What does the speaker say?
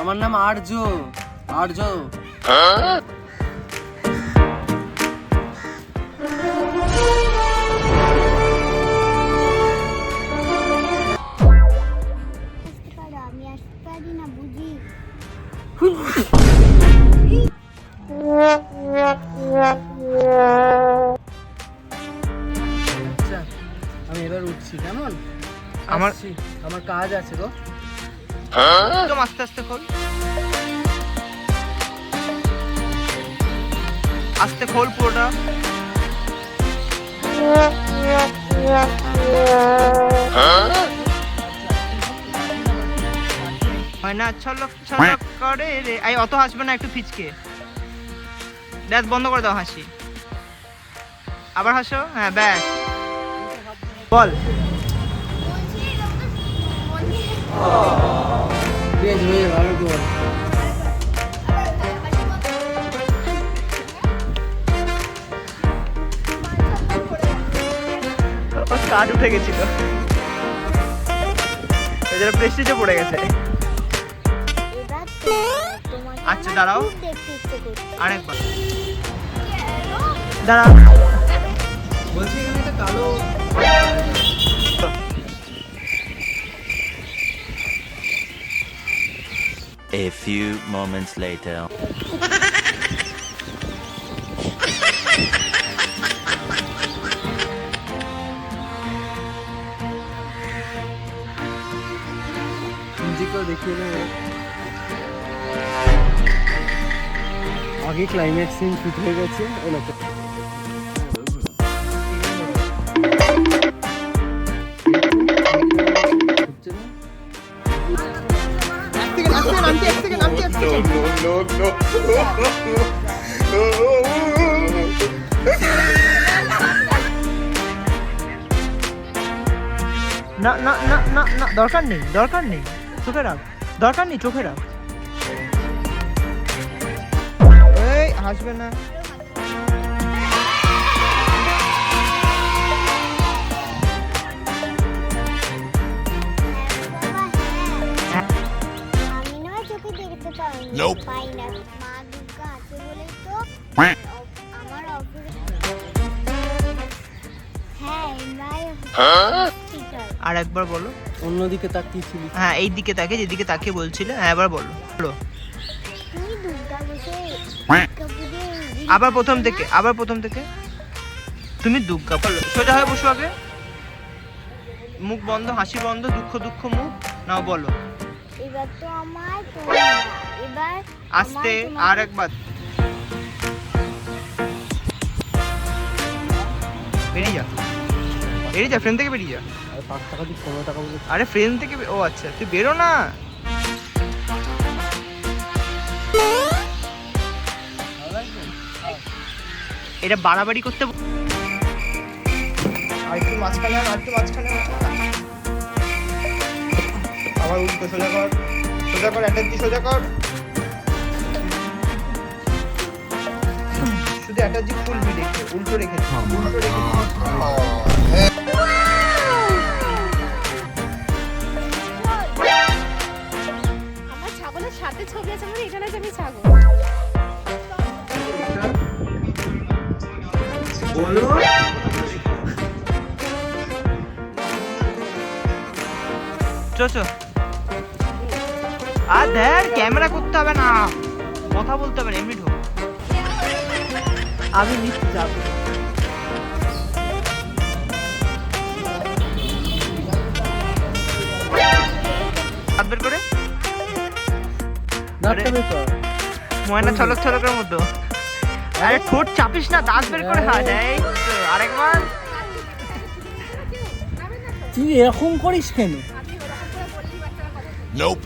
আমার নাম আর্য। আর্য। আমি আসতে পারি না বুঝি। আচ্ছা আমি এবার উঠছি, কেমন? আমার কাজ আছে গো। একদম আস্তে আস্তে খোল, আস্তে খোল পুরোটা। হয় না ছলক ছলক করে রে। আই অত হাসবে না, একটু ফিচকে। ব্যাস বন্ধ করে দাও হাসি, আবার হাসো। হ্যাঁ ব্যাস, বল। বেশ হয়ে ভালো তো বল। কার্ড উঠে গেছিল, এদের প্রেস্টিজে পড়ে গেছে। আচ্ছা দাঁড়াও, আরেকবার দাঁড়াও। বলছি এখানে একটা কালো A few moments later. নিজেকেও দেখিয়ে দেবো। আগে ক্লাইম্যাক্স সিন শুট হয়ে গেছে ওনাকে। না না না না না, দরকার নেই, দরকার নেই, চোখে রাখ, দরকার নেই, চোখে রাখ। এই হাসবে না। আমি নয় চোখে দেখতে পাই না। Nope. পাই না। মা দুর্গা আছে বলে তো আমার অপরে। হ্যাঁ এমআই হসপিটাল। আর একবার বলো। অন্যদিকে তাকিয়েছিলি। হ্যাঁ এই দিকে তাকে, যেদিকে তাকিয়ে বলছিলে। হ্যাঁ এবার বলো, বলো। তুমি দুর্গা বসে দুর্গা পুজো। আবার প্রথম থেকে, আবার প্রথম থেকে। তুমি দুর্গা, বলো। সোজা হয়ে বসো আগে, মুখ বন্ধ, হাসি বন্ধ, দুঃখ দুঃখ মুখ নাও, বলো। এবার তো আমার তোমার না। এবার আস্তে আর একবার। বেরিয়ে যা, বেরিয়ে যা, ফ্রেম থেকে বেরিয়ে যা। আর 5 টাকা দিয়ে 15 টাকা বলে। আরে ফ্রেম থেকে ও আচ্ছা, তুই বেরো না। এটা বাড়াবাড়ি করতে আর একটু মাঝখানে, আর একটু মাঝখানে। আবার উল্টো সোজা কর, সোজা কর, অ্যাটাচ দি সোজা কর। শুধু অ্যাটাচ দি খুলবি, দেখে উল্টো রেখেছি, উল্টো রেখেছি। আমার ছাগলের সাথে ছবি আছে, মানে এখানে আছে আমি ছাগল। বলো। চো আর দেখ, ক্যামেরা করতে হবে না, কথা বলতে হবে না, এমনি ঢোক। আমি নিচ্ছি যাবো। হাত বের করে দাঁতটা বের কর। ময়না ছলক ছলকের মতো। আরে ঠোঁট চাপিস না, দাঁত বের করে হাত। এই তো, আরেকবার। তুই এরকম করিস কেন? আমি ওরকম করে বললি বাচ্চারা কথা Nope.